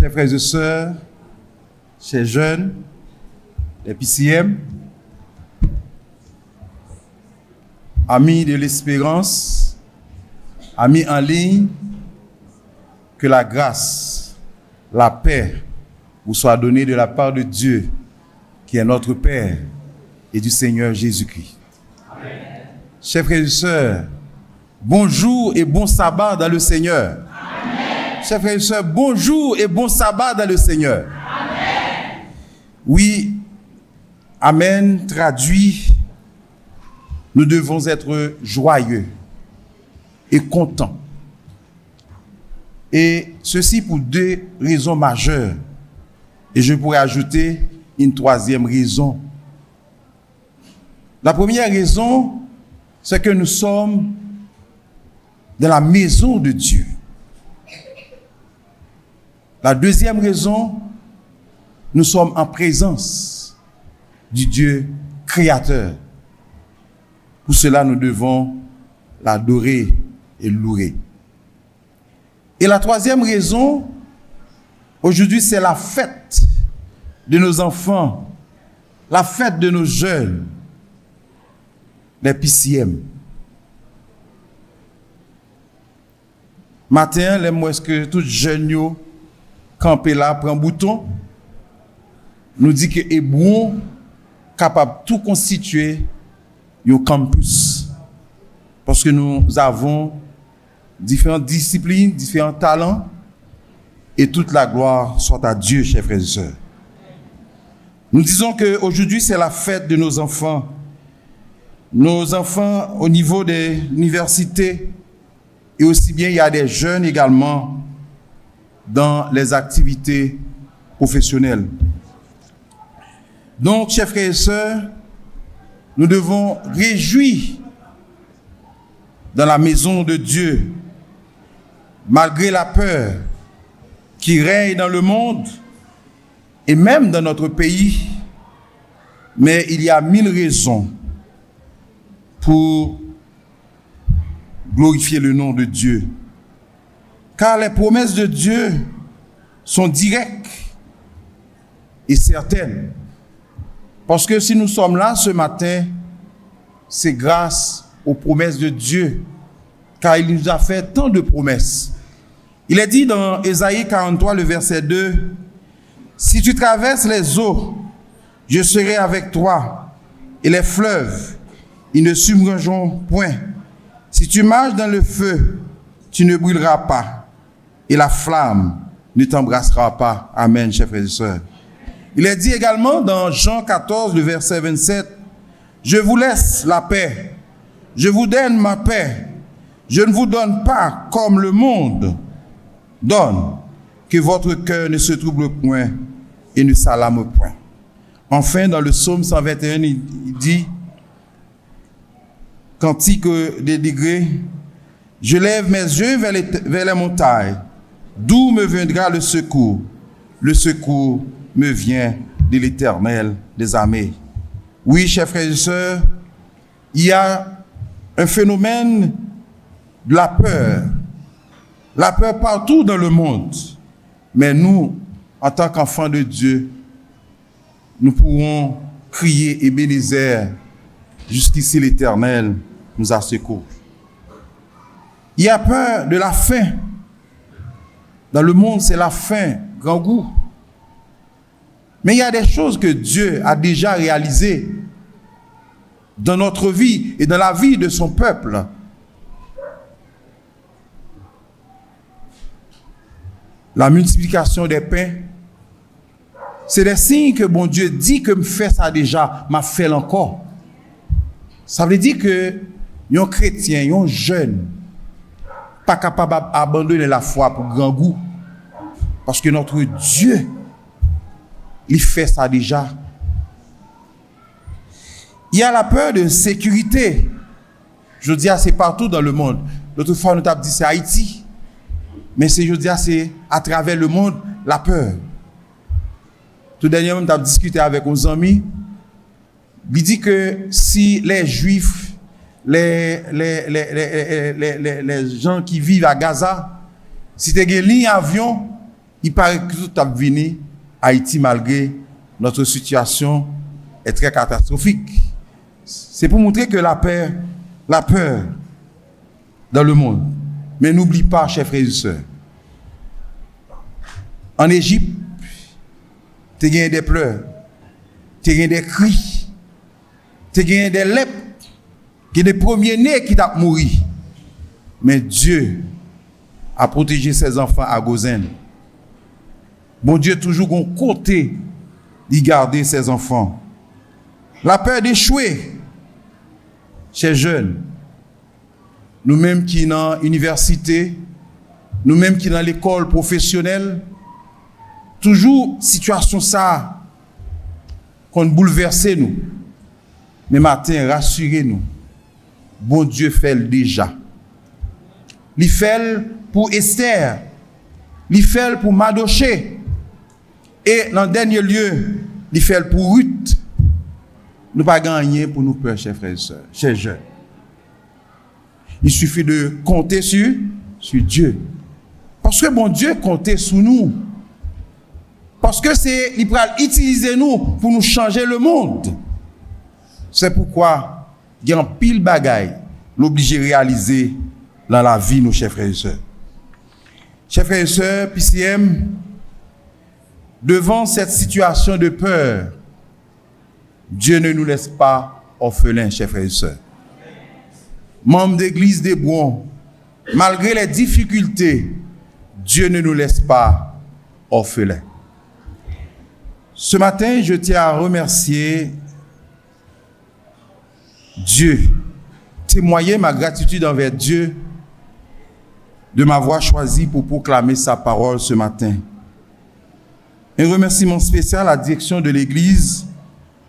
chers frères et sœurs, chers jeunes, les PCM, amis de l'espérance, amis en ligne, que la grâce, la paix vous soit donnée de la part de Dieu, qui est notre Père, et du Seigneur Jésus-Christ. Amen. Chers frères et sœurs, bonjour et bon sabbat dans le Seigneur. Amen. Chers frères et sœurs, bonjour et bon sabbat dans le Seigneur. Amen. Oui, Amen traduit, nous devons être joyeux et contents. Et ceci pour deux raisons majeures. Et je pourrais ajouter une troisième raison. La première raison, c'est que nous sommes dans la maison de Dieu. La deuxième raison, nous sommes en présence du Dieu créateur. Pour cela, nous devons l'adorer et louer. Et la troisième raison, aujourd'hui, c'est la fête de nos enfants, la fête de nos jeunes, les PCM. Matin, les mots est-ce que tout jeune yo campé là prend bouton, nous dit que Hébron capable tout constituer un campus, parce que nous avons différentes disciplines, différents talents, et toute la gloire soit à Dieu, chers frères et sœurs. Nous disons qu'aujourd'hui, c'est la fête de nos enfants. Nos enfants au niveau des universités, et aussi bien il y a des jeunes également dans les activités professionnelles. Donc, chers frères et sœurs, nous devons réjouir dans la maison de Dieu, malgré la peur qui règne dans le monde et même dans notre pays. Mais il y a 1000 raisons pour glorifier le nom de Dieu. Car les promesses de Dieu sont directes et certaines. Parce que si nous sommes là ce matin, c'est grâce aux promesses de Dieu. Car il nous a fait tant de promesses. Il est dit dans Ésaïe 43, le verset 2, « Si tu traverses les eaux, je serai avec toi, et les fleuves, ils ne submergeront point. Si tu marches dans le feu, tu ne brûleras pas, et la flamme ne t'embrassera pas. » Amen, chers frères et sœurs. Il est dit également dans Jean 14, le verset 27, « Je vous laisse la paix, je vous donne ma paix, je ne vous donne pas comme le monde donne, que votre cœur ne se trouble point et ne s'alarme point. » Enfin, dans le psaume 121, il dit, Cantique des degrés, « Je lève mes yeux vers les montagnes, d'où me viendra le secours? Le secours me vient de l'Éternel des armées. » Oui, chers frères et sœurs, il y a un phénomène de la peur partout dans le monde. Mais nous, en tant qu'enfants de Dieu, nous pourrons crier Ebenezer, jusqu'ici l'Éternel nous a secourus. Il y a peur de la faim. Dans le monde, c'est la faim, grand goût. Mais il y a des choses que Dieu a déjà réalisées dans notre vie et dans la vie de son peuple. La multiplication des pains, c'est des signes que bon Dieu dit que me fait ça déjà, m'a fait encore. Ça veut dire que un chrétien, un jeune, pas capable d'abandonner la foi pour grand goût, parce que notre Dieu, il fait ça déjà. Il y a la peur de sécurité. Je dis, c'est partout dans le monde. L'autre fois, nous avons dit c'est Haïti. Mais je dis, c'est à travers le monde, la peur. Tout dernièrement, nous avons discuté avec nos amis. Il dit que si les Juifs, les gens qui vivent à Gaza, si tu as une ligne avion il paraît que tout a venu Haïti malgré notre situation est très catastrophique. C'est pour montrer que la peur dans le monde. Mais n'oublie pas, chers frères et sœurs, en Égypte, tu as gagné des pleurs, tu as gagné des cris, tu as gagné des lèpres, qui sont des premiers-nés qui t'ont mouru. Mais Dieu a protégé ses enfants à Gozen. Bon Dieu toujours un côté d'y garder ses enfants. La peur d'échouer chez jeunes, nous-mêmes qui dans l'université, nous-mêmes qui dans l'école professionnelle, toujours situation ça qu'on bouleverse nous. Mais matin, rassurez-nous. Bon Dieu fait le déjà. Il fait pour Esther, il fait pour Madoché, et dans le dernier lieu, il fait pour Ruth. Nous pas gagner pour nous peur, chers frères et sœurs, chers jeunes. Il suffit de compter sur Dieu. Parce que bon Dieu compte sur nous. Parce que il va utiliser nous pour nous changer le monde. C'est pourquoi il y a un pile bagaille l'obligé de réaliser dans la vie, nos chers frères et sœurs. Chers frères et sœurs, PCM, devant cette situation de peur, Dieu ne nous laisse pas orphelins, chers frères et sœurs. Membres d'église des Brouons, malgré les difficultés, Dieu ne nous laisse pas orphelins. Ce matin, je tiens à remercier Dieu, témoigner ma gratitude envers Dieu de m'avoir choisi pour proclamer sa parole ce matin. Un remerciement spécial à la direction de l'Église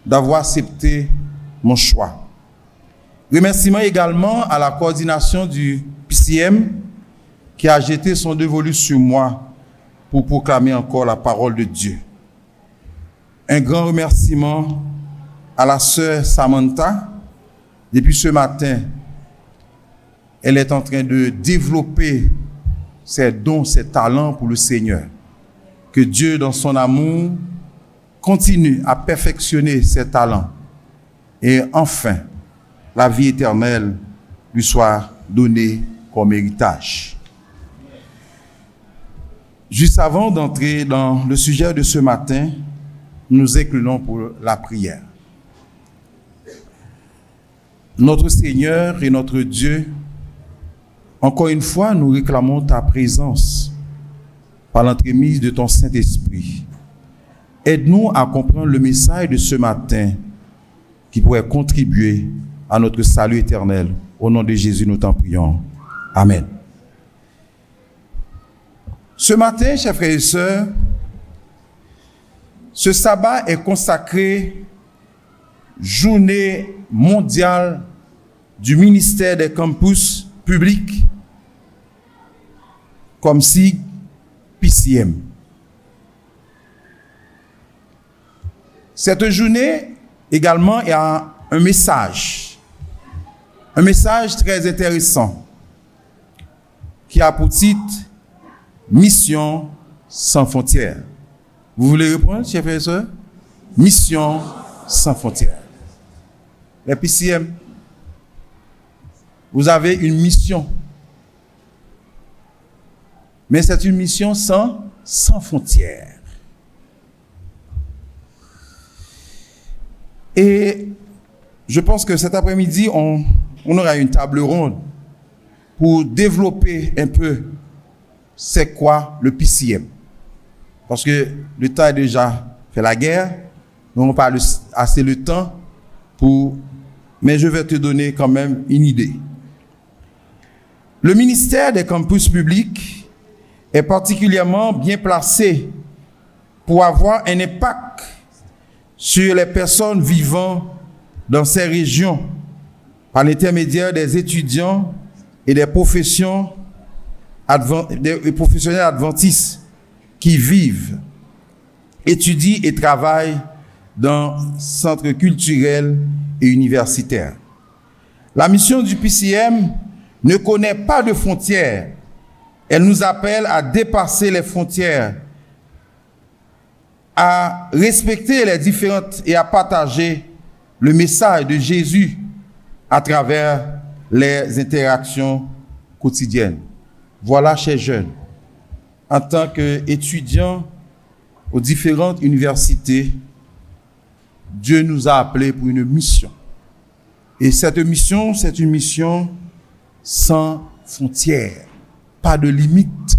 d'avoir accepté mon choix. Remerciement également à la coordination du PCM qui a jeté son dévolu sur moi pour proclamer encore la parole de Dieu. Un grand remerciement à la sœur Samantha. Depuis ce matin, elle est en train de développer ses dons, ses talents pour le Seigneur. Que Dieu, dans son amour, continue à perfectionner ses talents. Et enfin, la vie éternelle lui soit donnée comme héritage. Juste avant d'entrer dans le sujet de ce matin, nous inclinons pour la prière. Notre Seigneur et notre Dieu, encore une fois, nous réclamons ta présence par l'entremise de ton Saint-Esprit. Aide-nous à comprendre le message de ce matin qui pourrait contribuer à notre salut éternel. Au nom de Jésus, nous t'en prions. Amen. Ce matin, chers frères et sœurs, ce sabbat est consacré Journée mondiale du ministère des campus publics comme si PCM. Cette journée également a un message très intéressant qui a pour titre Mission sans frontières. Vous voulez répondre, chers frères et sœurs? Mission sans frontières. Les PCM, vous avez une mission. Mais c'est une mission sans frontières. Et je pense que cet après-midi, on aura une table ronde pour développer un peu c'est quoi le PCM. Parce que le temps a déjà fait la guerre, nous n'avons pas assez le temps mais je vais te donner quand même une idée. Le ministère des campus publics est particulièrement bien placé pour avoir un impact sur les personnes vivant dans ces régions par l'intermédiaire des étudiants et des professionnels adventistes qui vivent, étudient et travaillent dans centres culturels et universitaires. La mission du PCM ne connaît pas de frontières. Elle nous appelle à dépasser les frontières à respecter les différentes et à partager le message de Jésus à travers les interactions quotidiennes. Voilà, chers jeunes, en tant qu'étudiants aux différentes universités, Dieu nous a appelés pour une mission. Et cette mission, c'est une mission sans frontières, pas de limite.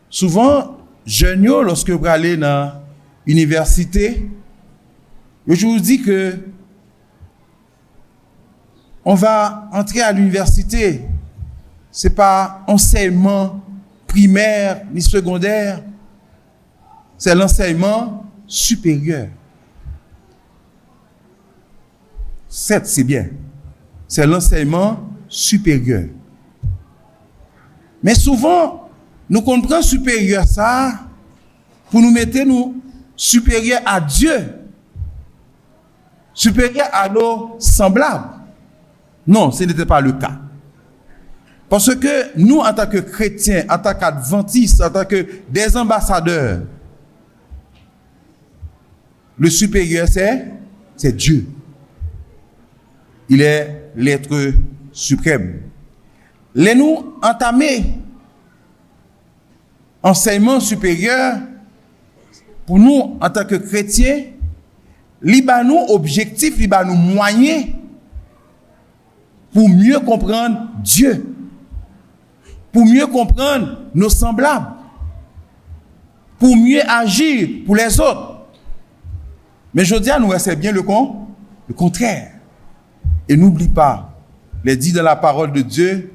Souvent, jeunes, lorsque vous allez dans l'université, je vous dis que on va entrer à l'université. C'est pas enseignement primaire ni secondaire, c'est l'enseignement supérieur. Certes, c'est bien. C'est l'enseignement supérieur. Mais souvent, nous comprenons supérieur ça pour nous mettre nous supérieurs à Dieu, supérieurs à nos semblables. Non, ce n'était pas le cas. Parce que nous, en tant que chrétiens, en tant qu'adventistes, en tant que des ambassadeurs, le supérieur, c'est Dieu. Il est l'être suprême. Les nous entamer enseignement supérieur, pour nous, en tant que chrétiens, liba nous objectif, liba nous moyens pour mieux comprendre Dieu, pour mieux comprendre nos semblables, pour mieux agir pour les autres. Mais je dis à nous, c'est bien le contraire. Et n'oublie pas, les dit dans la parole de Dieu,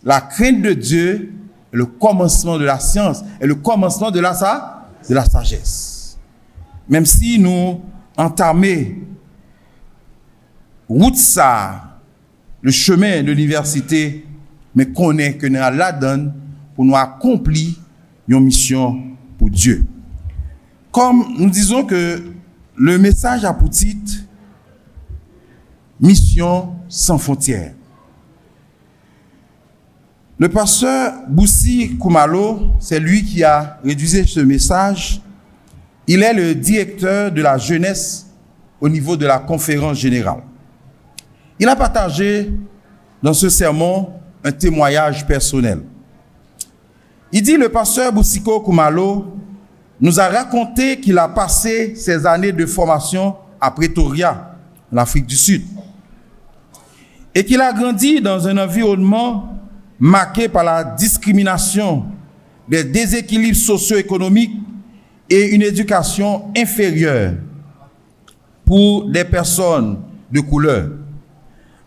la crainte de Dieu est le commencement de la science, et le commencement de la sagesse. Même si nous entamons route ça, le chemin de l'université, mais qu'on est que nous la donne pour nous accomplir une mission pour Dieu. Comme nous disons que le message a pour titre Mission sans frontières. Le pasteur Boussi Koumalo, c'est lui qui a rédigé ce message. Il est le directeur de la jeunesse au niveau de la conférence générale. Il a partagé dans ce sermon un témoignage personnel. Il dit, le pasteur Boussiko Koumalo nous a raconté qu'il a passé ses années de formation à Pretoria, en Afrique du Sud, et qu'il a grandi dans un environnement marqué par la discrimination, des déséquilibres socio-économiques et une éducation inférieure pour des personnes de couleur.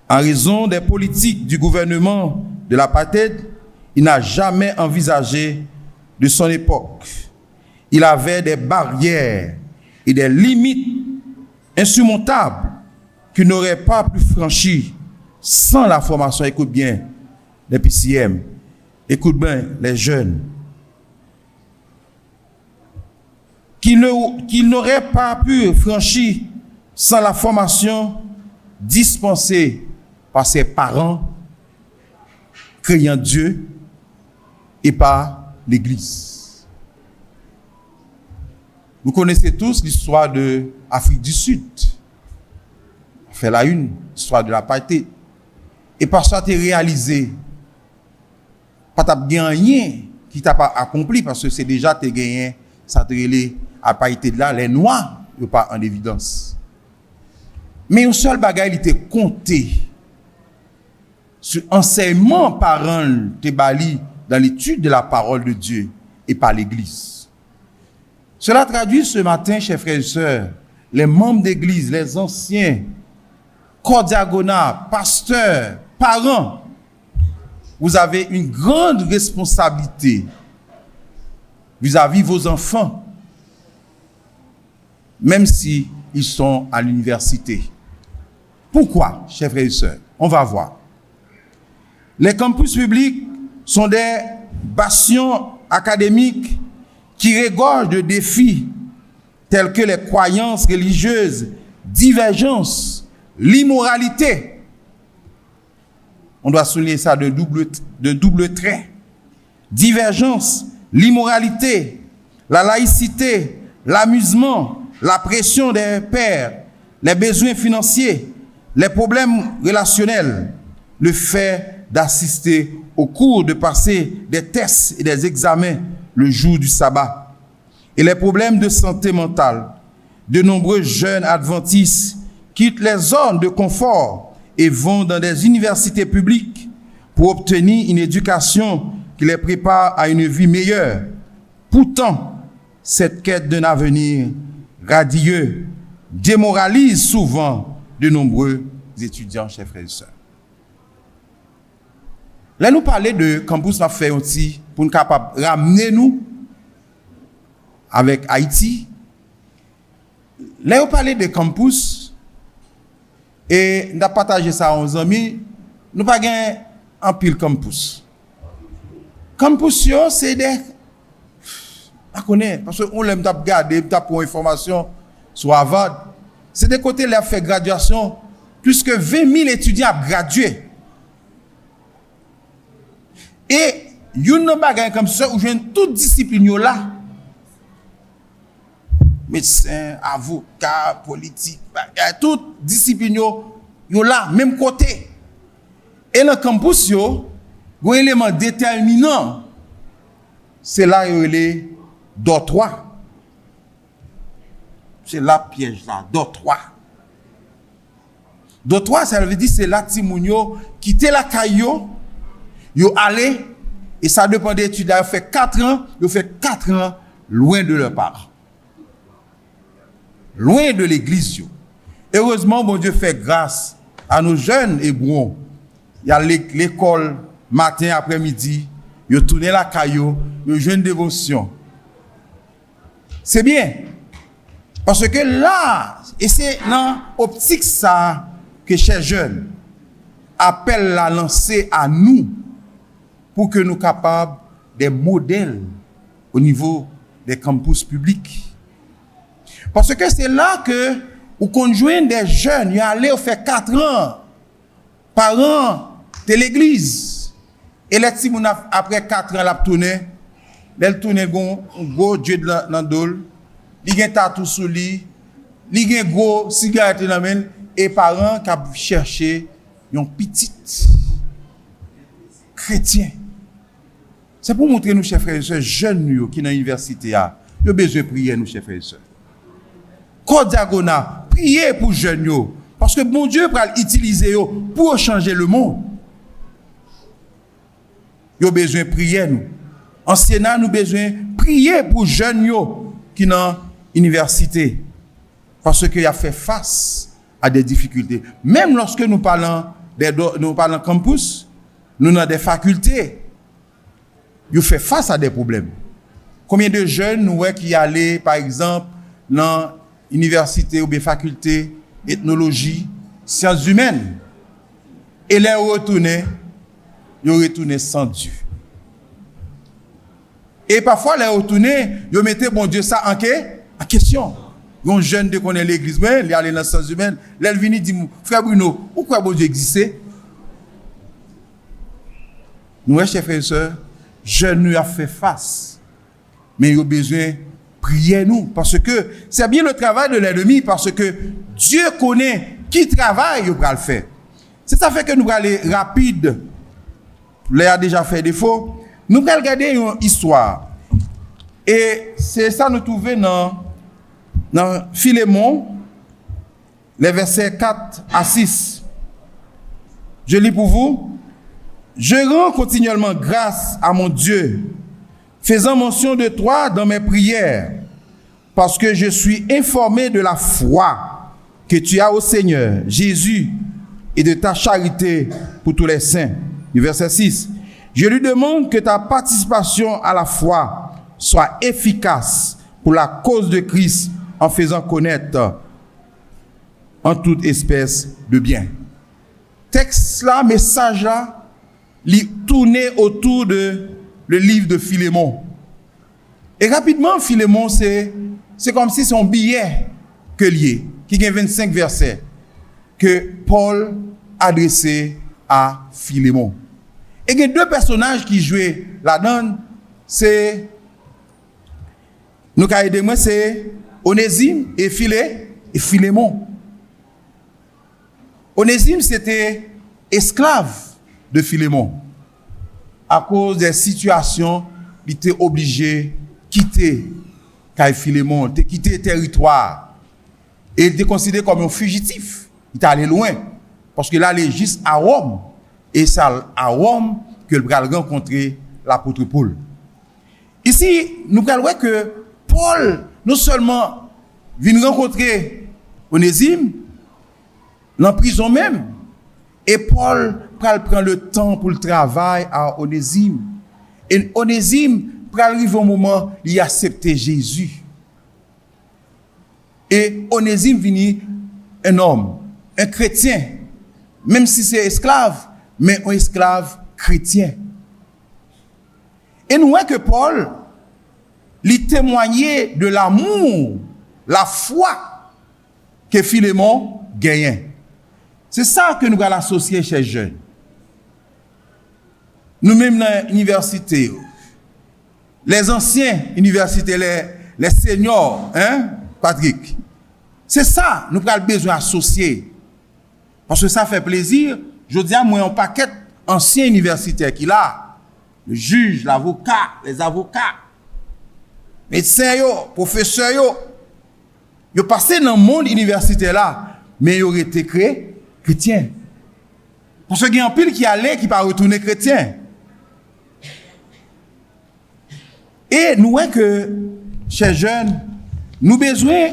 En raison des politiques du gouvernement de l'apartheid, il n'a jamais envisagé de son époque. Il avait des barrières et des limites insurmontables qu'il n'aurait pas pu franchir sans la formation. Écoute bien, les PCM, écoute bien les jeunes, qu'il n'aurait pas pu franchir sans la formation dispensée par ses parents, craignant Dieu, et par l'Église. Vous connaissez tous l'histoire de l'Afrique du Sud. On fait la une, l'histoire de l'apartheid. Et par ça, tu es réalisé. Pas t'as gagné qui t'a pas accompli parce que c'est déjà t'es gagné. Ça te relève l'apartheid là, les noirs, ils pas en évidence. Mais un seul bagage, il était compté sur enseignement parent te bali dans l'étude de la parole de Dieu et par l'Église. Cela traduit ce matin, chers frères et sœurs, les membres d'Église, les anciens, corps diagonal, pasteurs, parents, vous avez une grande responsabilité vis-à-vis de vos enfants, même si ils sont à l'université. Pourquoi, chers frères et sœurs? On va voir. Les campus publics sont des bastions académiques qui regorgent de défis tels que les croyances religieuses, divergences, l'immoralité. On doit souligner ça de double trait. Divergence, l'immoralité, la laïcité, l'amusement, la pression des pairs, les besoins financiers, les problèmes relationnels, le fait d'assister au cours, de passer des tests et des examens le jour du sabbat, et les problèmes de santé mentale. De nombreux jeunes adventistes quittent les zones de confort et vont dans des universités publiques pour obtenir une éducation qui les prépare à une vie meilleure. Pourtant, cette quête d'un avenir radieux démoralise souvent de nombreux étudiants, chers frères et sœurs. Là, nous parlons de campus m'a fait aussi pour nous capable ramener nous avec Haïti. Là, nous parlons de campus et nous avons partagé ça aux amis. Nous pas gain en pile campus. Campus c'est des je connais parce qu'on l'aime t'a regarder, t'a pour information sur Harvard. C'est des côtés là fait graduation plus que 20 000 étudiants ont gradué. Et une bagaille comme ça où j'ai toute discipline là. Médecin, avocat, politique, toute discipline yo là même côté. Et dans le campus yo, un élément déterminant c'est là les dortoirs. C'est là piège là, dortoir. Dortoir ça veut dire c'est là timounio quitter la caillou. Yo allé et ça dépend des études. Ils fait 4 ans, ils fait 4 ans loin de leurs parents. Loin de l'église. Heureusement, bon Dieu fait grâce à nos jeunes Hébreux. Il y a l'école matin après-midi, ils tournent la caillou, ils jouent une dévotion. C'est bien. Parce que là, et c'est dans l'optique ça que chers jeunes appellent la lancer à nous pour que nous soyons capables des modèles au niveau des campus publics. Parce que c'est là que vous conjoignez des jeunes, ils allaient faire 4 ans par an de l'église. Et les petits, après 4 ans, la tourner, elle tourne un gros Dieu dans le dos, il y a un tatou sous lui, il y a un gros cigarette dans la main, et parents qui ont cherché un petit chrétien. C'est pour montrer nous, chers frères et sœurs, jeunes qui sont dans l'université, ils ont besoin de prier, nous, chers frères et sœurs. Côte Diagona, priez pour jeunes, parce que bon Dieu va l'utiliser pour changer le monde. Ils ont besoin de prier, nous. En Sénat, nous avons besoin de prier pour jeunes qui sont dans l'université, parce qu'ils ont fait face à des difficultés. Même lorsque nous parlons campus, nous avons des facultés. Ils font face à des problèmes. Combien de jeunes nous voyons qui allaient, par exemple, dans l'université ou des facultés, ethnologie, sciences humaines, et les retourner sans Dieu. Et parfois, les retourner, ils mettaient bon Dieu ça en question. Un jeune de connaît l'église, il allait dans les sciences humaines, il vient dit, frère Bruno, pourquoi bon Dieu existait? Nous, chers frères et sœurs, jeunes nous a fait face, mais ils ont besoin de prier nous, parce que c'est bien le travail de l'ennemi, parce que Dieu connaît qui travaille, il va le faire. C'est ça fait que nous allons aller rapide. Là, il a déjà fait défaut. Nous allons regarder une histoire. Et c'est ça nous trouvons dans Philémon, les versets 4 à 6. Je lis pour vous. Je rends continuellement grâce à mon Dieu, faisant mention de toi dans mes prières, parce que je suis informé de la foi que tu as au Seigneur Jésus et de ta charité pour tous les saints. Du verset 6. Je lui demande que ta participation à la foi soit efficace pour la cause de Christ en faisant connaître en toute espèce de bien. Texte là, message là, tourner autour de le livre de Philémon. Et rapidement, Philémon, c'est comme si c'est un billet que lié, qui a 25 versets, que Paul adressait à Philémon. Et il y a 2 personnages qui jouaient là-dedans, c'est nous avons aidé moi, c'est Onésime et Philémon. Onésime, c'était esclave de Philémon. À cause des situations, il était obligé de quitter Philémon, de quitter le territoire. Et il était considéré comme un fugitif. Il était allé loin. Parce que là, il est juste à Rome. Et c'est à Rome que le bras rencontrer l'apôtre Paul. Ici, nous allons voir que Paul, non seulement vient rencontrer Onésime, dans la prison même, et Paul prend le temps pour le travail à Onésime. Et Onésime arrive au moment où il accepte Jésus. Et Onésime vient un homme, un chrétien, même si c'est esclave, mais un esclave chrétien. Et nous voyons que Paul lui témoignait de l'amour, la foi que Philémon gagnait. C'est ça que nous allons associer chez les jeunes. Nous-mêmes dans l'université, les anciens universités, les seniors, hein, Patrick, c'est ça nous avons besoin d'associer. Parce que ça fait plaisir. Je dis à moi, un paquet anciens universitaires qui là, le juge, l'avocat, les avocats, médecins, professeurs, ils ont passé dans le monde universitaire là, mais ils ont été chrétiens. Parce qu'il y a un pile qui allait, qui pas retourner chrétien. Et nous voyons que, chers jeunes, nous avons besoin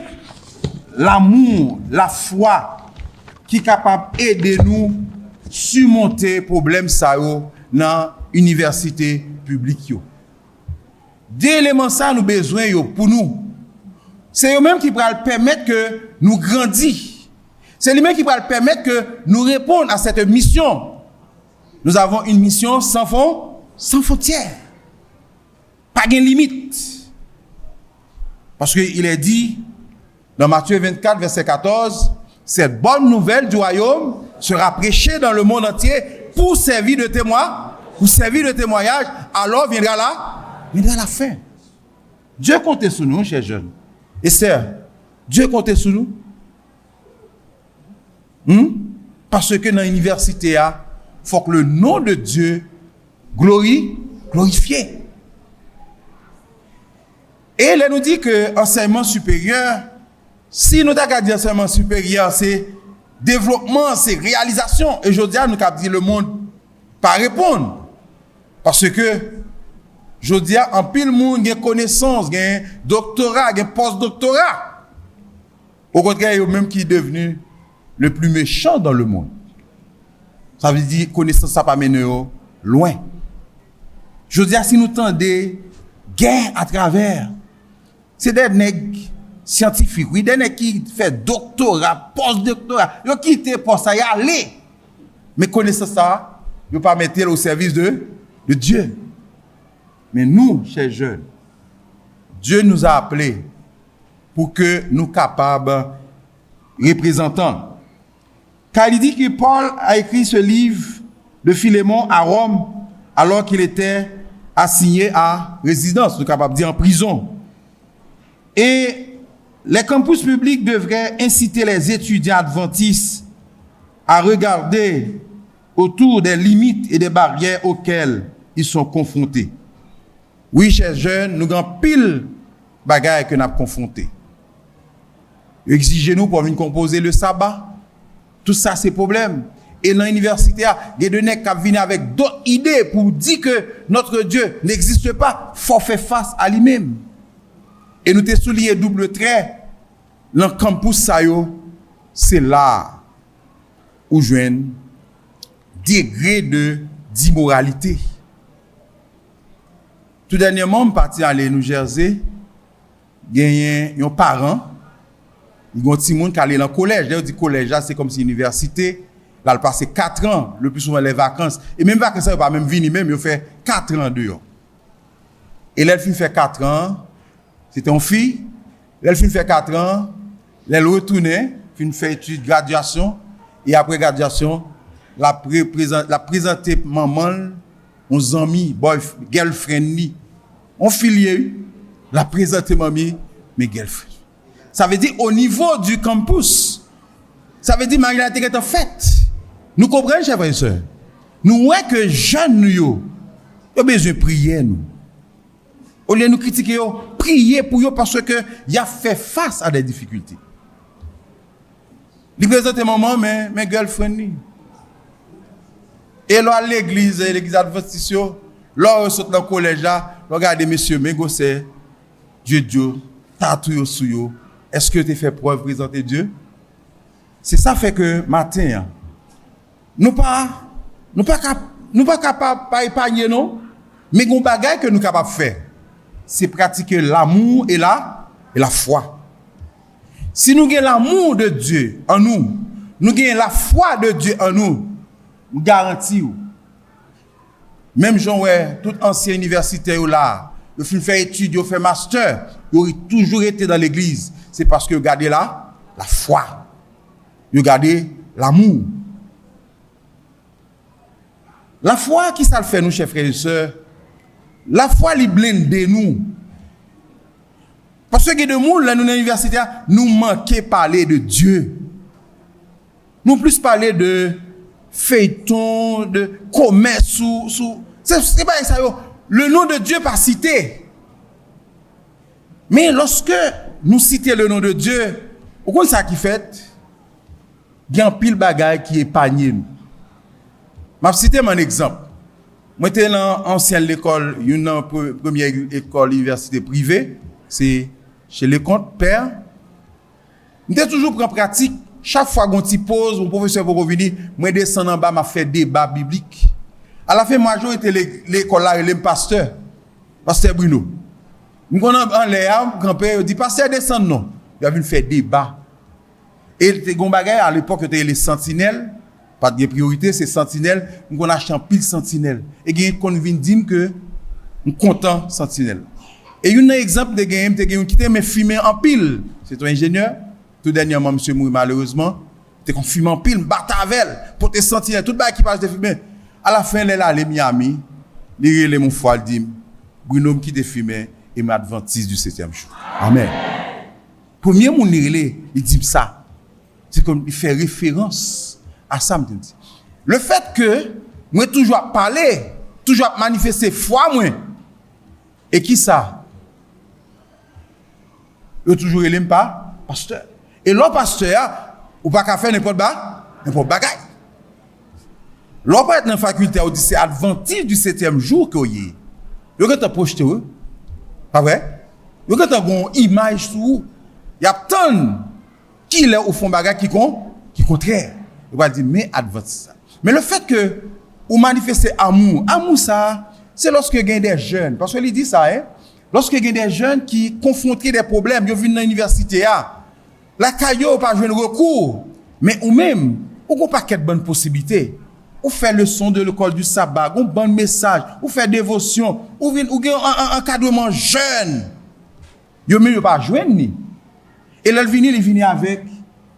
l'amour, la foi, qui est capable d'aider nous à surmonter les problèmes dans l'université publique. Des éléments ça nous besoin pour nous. C'est eux-mêmes qui vont permettre que nous grandissions. C'est lui-même qui va permettre que nous répondions à cette mission. Nous avons une mission sans frontières. Pas de limite. Parce qu'il est dit dans Matthieu 24, verset 14, cette bonne nouvelle du royaume sera prêchée dans le monde entier pour servir de témoignage, alors viendra la fin. Dieu compte sur nous, chers jeunes. Et sœurs, Dieu compte sur nous. Parce que dans l'université, il faut que le nom de Dieu glorifié. Et il nous dit que l'enseignement supérieur, si nous avons dit enseignement supérieur, c'est développement, c'est réalisation. Et je dis à nous avons dit le monde pas répondre. Parce que je dis en pile monde a connaissance, a doctorat, a post-doctorat. Au contraire, il y a même qui est devenu le plus méchant dans le monde. Ça veut dire connaissance ça pas mener loin. Je dis si nous tendez guerre à travers, c'est des nègres scientifiques, oui, des nègres qui fait doctorat, post-doctorat, ils quittent pour ça y aller. Mais connaissance ça, ils pas mettre au service de Dieu. Mais nous, chers jeunes, Dieu nous a appelés pour que nous capables représentants. Car il dit que Paul a écrit ce livre de Philémon à Rome alors qu'il était assigné à résidence, nous sommes capables de dire en prison. Et les campus publics devraient inciter les étudiants adventistes à regarder autour des limites et des barrières auxquelles ils sont confrontés. Oui, chers jeunes, nous avons pile bagaille que nous avons confrontés. Exigez-nous pour venir composer le sabbat. Tout ça, c'est problème. Et dans l'université, il y a des gens qui viennent avec d'autres idées pour dire que notre Dieu n'existe pas. Il faut faire face à lui-même. Et nous te soulignons double trait. Dans le campus, c'est là où je viens degré d'immoralité. Tout dernièrement, je suis parti aller New Jersey. Il y a un parent. Il y a un petit monde qui allait dans le collège. Là, on dit collège, c'est comme si université. Là, il passe 4 ans, le plus souvent les vacances. Et même vacances, il ne pas même venir, même, il fait 4 ans dehors. Et là, elle fait 4 ans. C'était une fille. Là, elle fait 4 ans. Elle retournait, elle fait étude de graduation. Et après graduation, la présenter maman, nos amis, girlfriend, on filié. la présentement mes girlfriends. Ça veut dire au niveau du campus. Ça veut dire mariage est en fait. Nous comprenons, chers frères et sœurs. Nous voyons que jeunes nous ont besoin de prier nous. Au lieu de nous critiquer, prier pour eux parce que y a fait face à des difficultés. Il présente maman mes girlfriends. Et là l'église adventiste, là on saute dans le collège là, regardez messieurs, mes gosses, Dieu, tatou sou yo. Est-ce que tu fait preuve présenter Dieu? C'est ça fait que matin nous pas capable pas épargner non, mais gon bagay que nous capable faire. C'est pratiquer l'amour et la foi. Si nous avons l'amour de Dieu en nous, nous avons la foi de Dieu en nous, nous garantissons. Même gens tout ancien universitaire là, ils font faire études, ils fait master, ils ont toujours été dans l'église. C'est parce que vous gardez la foi. Vous gardez l'amour. La foi, qui ça le fait nous, chers frères et sœurs? La foi, elle blinde nous. Parce que de monde, là, nous, dans l'université, nous manquons parler de Dieu. Nous plus parler de feuilleton, de commerce, c'est pas ça, le nom de Dieu pas cité. Mais lorsque nous citons le nom de Dieu, vous comprenez ça qui fait? Il y a un pile bagaille qui épargne nous. Je vais citer mon exemple. Moi, j'étais dans l'ancienne école, une première école université privée, c'est chez les comptes père. J'étais toujours en pratique. Chaque fois qu'on t'y pose, mon professeur pour revenir, moi descends en bas, m'a fait débat biblique. À la fin, moi, j'étais l'école là, le pasteur Bruno. Nous connaissons en l'air, grand-père, il dit, pasteur descend non. Il a vu faire débat. Et il était à l'époque, il était les sentinelles. Pas de priorité, c'est sentinelle. Nous avons acheté un pile sentinelle. Et il y a une vient dire que nous content sentinelle. Et un exemple de game, qui était fumé en pile. C'est un ingénieur. Tout dernièrement, monsieur Moui, malheureusement, t'es qu'on fume en pile, batavel, pour te sentinelle, tout le équipage de fumé. À la fin, là, les Miami, les mon foi, dit, Bruno qui te fumé, et m'adventiste du 7e jour. Amen. Premier mon il dit ça. C'est comme il fait référence à ça. Le fait que moi toujours parler, toujours manifester foi moi. Et qui ça? Je toujours l'aime pas pasteur. Et l'autre pasteur ou pas qu'à faire n'importe bagaille. L'autre être dans la faculté ou dit c'est adventiste du 7e jour que y est. Yo quand projeté pas vrai? Yo quand une image sur il y a tant qui est au fond bagaille qui contraire. Il va dire mais adventiste. Mais le fait que ou manifester amour ça c'est lorsque il y a des jeunes parce que il dit ça lorsque il y a des jeunes qui confrontent des problèmes, ils viennent dans l'université la caillou pas jouer recours mais ou même ou pas paquet de bonnes possibilités. Ou faire leçon de l'école du sabbat, un bon message, ou faire dévotion, ou un encadrement jeune. Yo même pas joindre ni. Et là il vient avec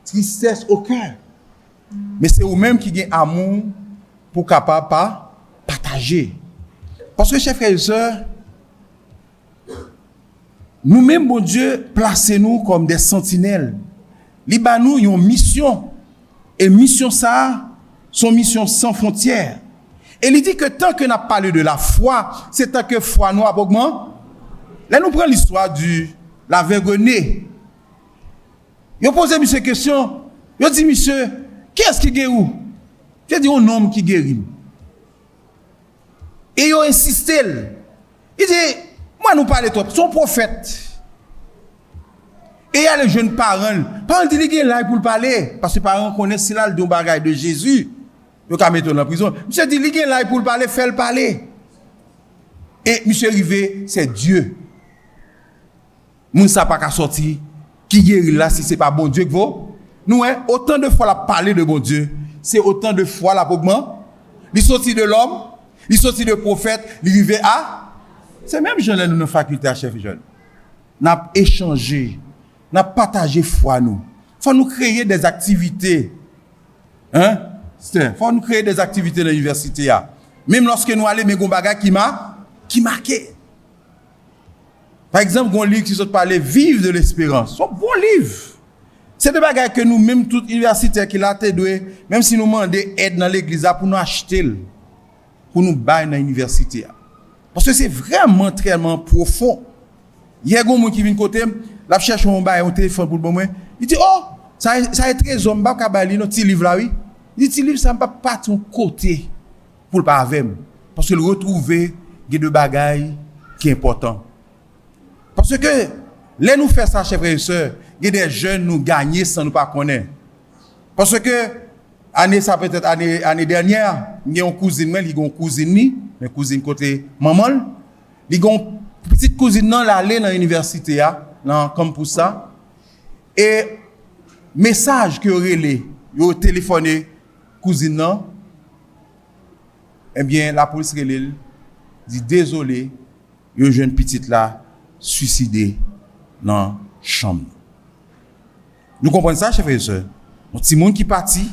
tristesse au cœur. Mais c'est vous-même qui avez amour pour capable pas partager. Parce que chers frères et sœurs, nous-mêmes bon Dieu placez-nous comme des sentinelles. Li ba nous une mission et mission ça son mission sans frontières. Et il dit que tant que n'a parlé de la foi, c'est tant que foi nous a augmenté. Là nous prenons l'histoire du l'aveugle-né. Il pose monsieur question, il dit monsieur, qui est-ce qui guérit où? Il dit un homme qui guérit. Et il insiste. Il dit moi nous parler toi, son prophète. Et il y a les jeunes parents. Parents disent qu'il est là pour parler parce que les parents connaissent là le bagage de Jésus. Ils ont mis en prison. Monsieur dit qu'il est là pour parler, fait le parler. Et monsieur Rivé, c'est Dieu. Moun sa pas qu'à sortir qui guérit là si c'est pas bon Dieu que vous. Nous autant de fois la parler de bon Dieu, c'est autant de fois la augment. Il sorti de l'homme, il sorti de prophète, il arrivé à c'est même jeune nous nos facultés à chef jeune. N'a échangé, n'a partagé foi nous. Faut nous créer des activités. Faut nous créer des activités dans l'université Même lorsque nous allons mais gon bagage qui marqué. Par exemple, un livre qui sont parlé Vive de l'espérance. C'est un bon livre. C'est des bagages que nous, même toute université qui l'a doué, même si nous demandons aide dans l'église pour nous acheter, pour nous bailler dans l'université. Parce que c'est vraiment très profond. Il y a un monde qui vient de côté, la cherche un téléphone pour le moment. Il dit, oh, ça est très homme, pas kabali, notre petit livre là, oui. Il dit, petit livre, ça ne va pas ton côté pour le pas avec. Parce que le retrouver, il y a des bagages qui sont importants. Parce que, là, nous faisons ça, chers frères et sœurs, il y a des jeunes nous gagner sans nous pas connaître. Parce que, ça peut être année dernière, il y a une cousine, il y a une cousine, une cousine côté maman, il y a une petite cousine là, allée dans l'université, comme pour ça. Et, message que relais, yo téléphoné cousine nan, eh bien la police relais dit désolé, yo jeune petite là suicidé dans chambre. Nous comprenons ça, chers frères et sœurs. Un petit monde qui parti,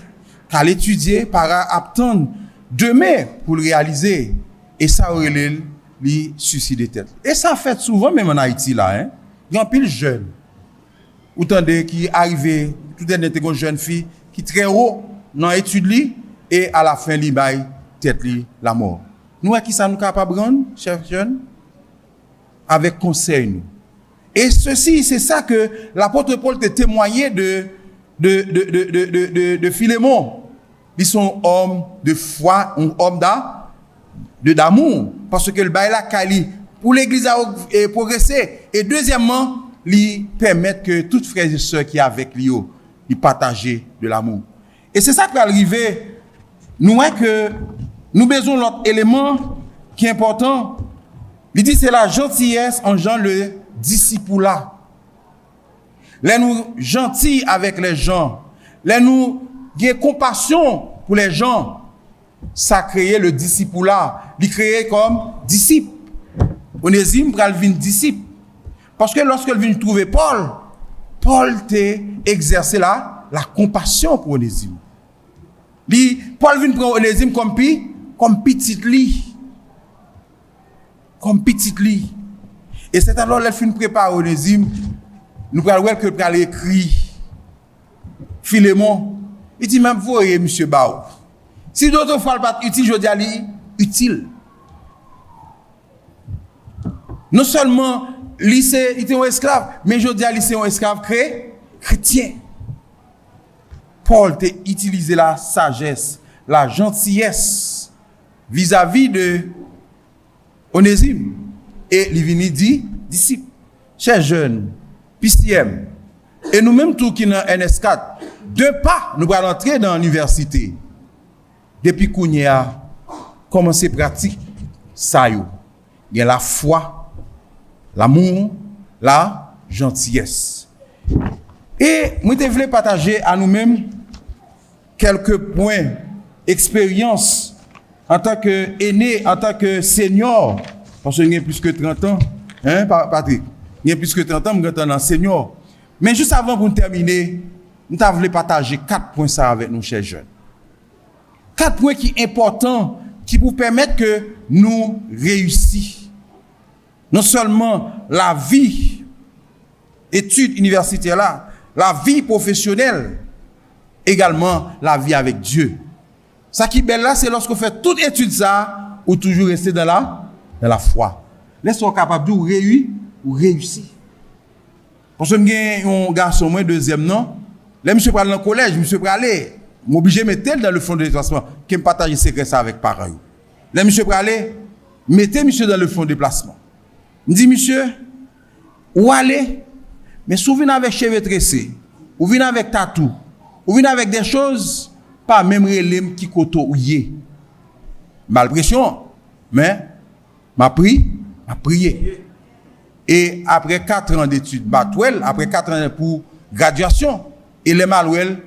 qui allait étudier, para attendre demain pour le réaliser, et ça relais lui suicider tête. Et ça fait souvent même en Haïti là, hein. Grand pile jeune. Ou tande qui arrivé tout dernier une jeune fille qui très haut dans étude li et à la fin li bay tête li la mort. Nous qui ça nous capable rendre chers jeunes avec conseil nous. Et ceci c'est ça que l'apôtre Paul te témoignait de Philémon. Ils sont hommes de foi, un homme d'amour parce que le bay la kali pour l'église a progresser et deuxièmement lui permettre que toutes frères et sœurs qui avec lui lui partager de l'amour. Et c'est ça qui va arriver. Nous que nous besoin l'autre élément qui est important. Il dit c'est la gentillesse en genre le discipulat. Là nous gentils avec les gens, là nous avons compassion pour les gens. Ça crée le discipulat, il crée comme disciple. Onésime pral vin disciple. Parce que lorsqu'elle vient trouver Paul t'a exercé la compassion pour Onésime. Paul vient prendre Onésime comme petit lit. Comme petit lit. Et c'est alors qu'elle fin prépare Onésime, nous pral voir que pral écrit Philémon. Il dit même voyez monsieur Bao. Si d'autres fois pas utile, je dis à lui utile. Non seulement lycée, il était un esclave, mais je dis à lycée un esclave chrétien. Paul t'a utilisé la sagesse, la gentillesse vis-à-vis de Onésime. Et il vient dit, disciple, chers jeunes, PCM, et nous-mêmes tous qui dans NS4, 2 pas, nous allons entrer dans l'université. Depuis qu'on y a commencé pratique, ça y est, il y a la foi, l'amour, la gentillesse. Et moi, je voulais partager à nous-mêmes quelques points, expérience en tant que aîné, en tant que senior, parce qu'il y a plus que 30 ans, hein, Patrick? Il y a plus que 30 ans, je suis un senior. Mais juste avant pour terminer, nous voulons partager 4 points ça avec nous, chers jeunes. 4 points qui sont importants, qui vous permettent que nous réussissions. Non seulement la vie, études universitaires là, la vie professionnelle, également la vie avec Dieu. Ça qui est belle là, c'est lorsqu'on fait toute étude ça, ou toujours rester dans la foi. Laissez-vous capable de réussir. Parce que j'ai un garçon, moi, deuxième non, là, monsieur prend dans le collège, monsieur prend aller, m'oblige à mettre dans le fond de déplacement, qui me partage secret ça avec parents. Là, monsieur prend aller, mettez monsieur dans le fond de déplacement. Je dis, monsieur, où aller? Mais si vous venez avec cheveux tressés, ou venez avec tatou, ou venez avec des choses, pas même relève qui koto ou yé. Mal pression, mais m'a prié. Et après 4 ans d'études, après 4 ans pour graduation, et les malouel,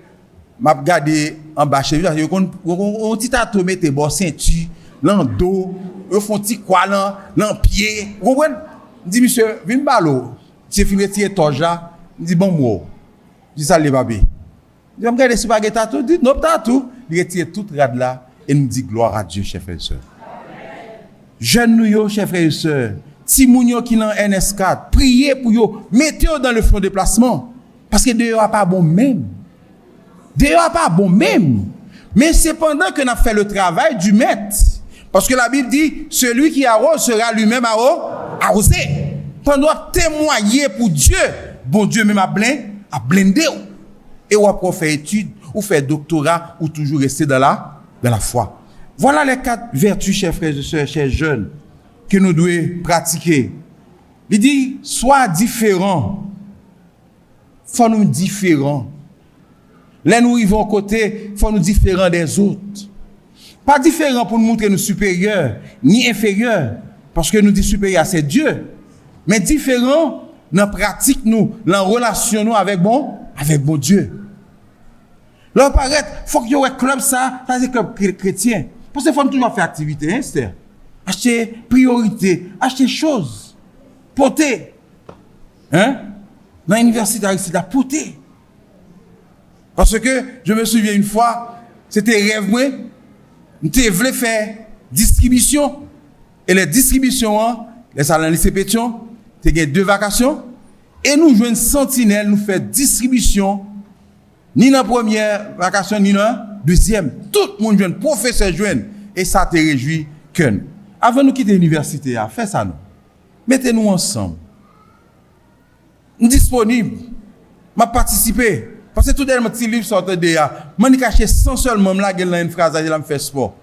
m'a regardé en bas chez lui, on petit tatou mette bon ceinture, dans le dos, on font petit quoi dans le pied. Vous comprenez? Je dis, monsieur, viens balo. Si je finis de torche là, je dis, bon mot. Je dis, ça les babés. Je dis, regarde si pas de tatou, dit, non, tatou. Il retire tout rad là et nous dit, gloire à Dieu, chers frères et sœurs. Jeunes nous, chers frères et sœurs, si moun yo qui dans NS4, priez pour yo, mettez-yo dans le front de déplacement parce que Dieu a pas bon même. Dieu a pas bon même. Mais c'est pendant que nous avons fait le travail du maître. Parce que la Bible dit, celui qui arrose sera lui-même arrosé. On doit témoigner pour Dieu. Bon Dieu même a blindé. Et on va faire études, ou faire doctorat, ou toujours rester dans la foi. Voilà les 4 vertus, chers frères et sœurs, chers jeunes, que nous devons pratiquer. Il dit, sois différent. Faut nous différents. Là, nous arrivons à côté, faut nous différents des autres. Pas différents pour nous montrer nous supérieurs, ni inférieurs, parce que nous disons supérieurs, c'est Dieu. Mais différents dans la pratique, nous, dans la relation nous avec bon Dieu. Là, paraît, faut qu'il y ait un club, ça c'est club chrétien. Parce qu'il faut toujours faire activité, hein, c'est acheter priorité, acheter choses, porter. Hein? Dans l'université, c'est la porter. Parce que je me souviens une fois, c'était rêve moi, je voulais faire distribution. Et les distributions, les salons lycée Pétion, c'était 2 vacations. Et nous jouons une sentinelle, nous faisons distribution, ni dans la première vacation, ni dans la deuxième. Tout le monde joue, professeur joue. Et ça te réjouit que. Avant de quitter l'université, fais ça nous. Mettez-nous ensemble. Nous disponibles. M'a participé. Parce que tout le monde petit livre sortait de là. Je suis caché sans seulement là, il y a une phrase, je me fais sport.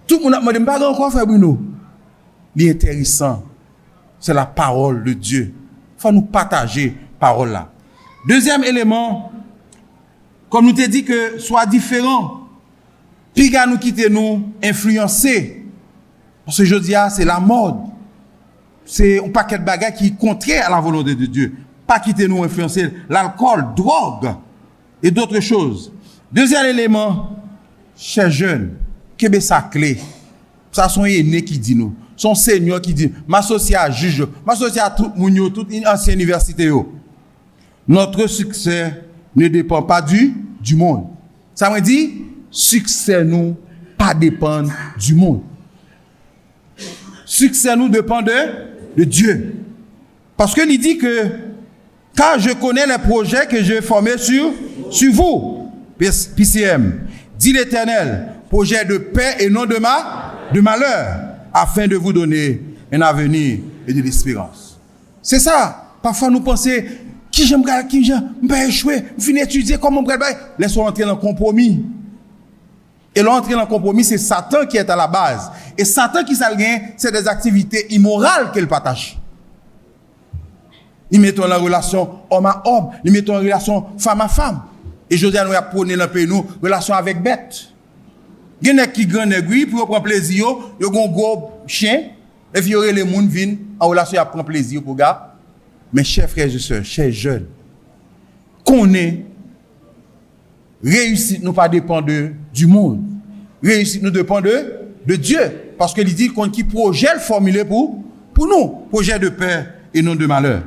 Tout le monde m'a dit, je ne sais pas encore faire Bruno. L'intéressant, c'est la parole de Dieu. Il faut nous partager la parole là. Deuxième élément, comme nous t'ai dit que soit différent, puis qu'à nous quitter nous influencer. Parce que je dis, c'est la mode. C'est un paquet de bagages qui est contraire à la volonté de Dieu. Pas quitter nous influencer l'alcool, drogue et d'autres choses. Deuxième élément, chers jeunes, qu'est-ce sa clé? Ça son aîné qui dit nous, son seigneur qui dit, m'associer à juge, m'associer à tout moun, toute une ancienne université. Notre succès ne dépend pas du monde. Ça me dit, succès nous pas dépend du monde. Succès nous dépend de Dieu. Parce que il dit que car je connais les projets que j'ai formés sur vous, PCM, dit l'Éternel, projet de paix et non de malheur, afin de vous donner un avenir et de l'espérance. C'est ça. Parfois nous pensons, qui j'aime échouer, je finis d'étudier, comment je vais laissons entrer dans le compromis. Et l'entrée dans le compromis, c'est Satan qui est à la base. Et Satan qui s'en gagne, c'est des activités immorales qu'il partage. Ils mettent en relation homme à homme, ils mettent en relation femme à femme. Et je dis à nous apprendre dans le pays, nous, relation avec bête. Il y en a qui gagnent aiguille pour prendre plaisir, il y a un gros chien, et puis il y a les gens qui viennent en relation à prendre plaisir pour gars. Mais chers frères et sœurs, chers jeunes, qu'on est, réussite nous pas dépend du monde. Réussite nous dépend de Dieu. Parce qu'il dit qu'on qui projet formulé pour nous. Projet de paix et non de malheur.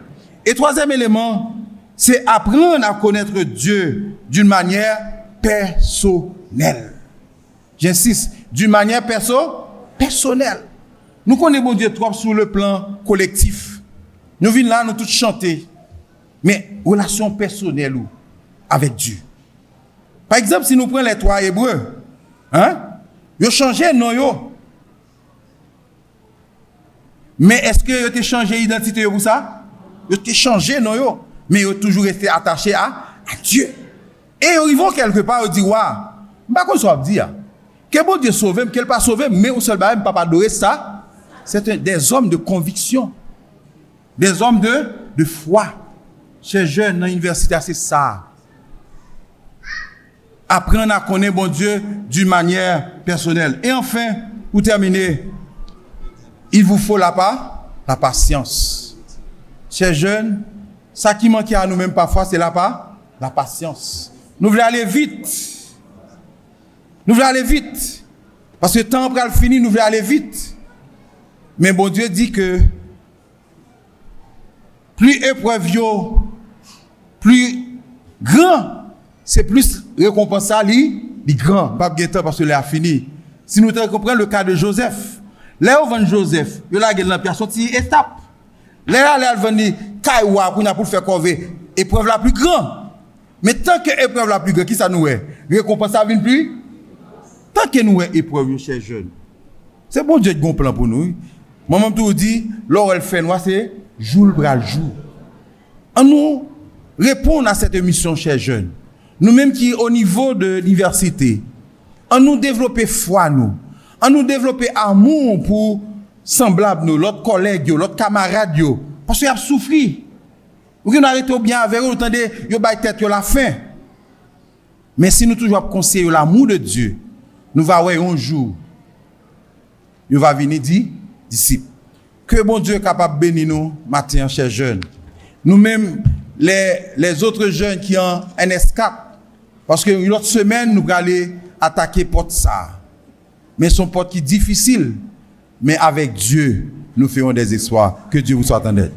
Et troisième élément, c'est apprendre à connaître Dieu d'une manière personnelle. J'insiste, d'une manière personnelle. Nous connaissons bon Dieu trop sur le plan collectif. Nous venons là, nous tous chanter. Mais relation personnelle avec Dieu. Par exemple, si nous prenons les 3 Hébreux, ils ont changé non yo. Mais est-ce que ils ont changé l'identité pour ça? Ils ont changé non yo. Mais ils ont toujours resté attachés à Dieu. Et ils vont quelque part, ils disent, waouh, pas qu'on soit dire. Que bon Dieu sauve, qu'elle pas sauvé, mais au seul bail, pas adorer ça. C'est des hommes de conviction. Des hommes de foi. Chez jeunes dans l'université, c'est ça. Apprendre à connaître bon Dieu d'une manière personnelle. Et enfin, pour terminer, il vous faut la patience. Chers jeunes, ça qui manque à nous-mêmes parfois, c'est la patience. Nous voulons aller vite. Nous voulons aller vite. Parce que le temps va finir, nous voulons aller vite. Mais bon Dieu dit que plus épreuve, plus grand, c'est plus récompensable, les grands. Pas bientôt parce que là a fini. Si nous comprenons le cas de Joseph, là où Joseph, il a une personne qui étape. Là, elle venir Kaiwa pour faire corvée. Épreuve la plus grande. Mais tant que épreuve la plus grande, qui ça nous est? Récompense ça vient plus? Tant que nous est épreuve, chers jeunes. C'est bon Dieu qui a un plan pour nous. Moi-même, tout dit, l'or elle fait noir, c'est jour bras jour. En nous répondre à cette mission, chers jeunes. Nous-mêmes qui au niveau de l'université, en nous développer foi, nous. En nous développer amour pour semblables, nous, l'autre collègue, l'autre camarade, parce qu'il a souffri. Ou qu'on arrête bien avec eux, entendez, yo bay tête la fin. Mais si nous toujours conseiller l'amour de Dieu, nous va voir un jour, il va venir dire, disciple, que bon Dieu est capable de bénir nous, matin, chers jeunes. Nous-mêmes, les autres jeunes qui ont un NS4, parce que l'autre semaine, nous allons aller attaquer porte ça. Mais son porte qui est difficile, mais avec Dieu, nous ferons des espoirs. Que Dieu vous soit en aide.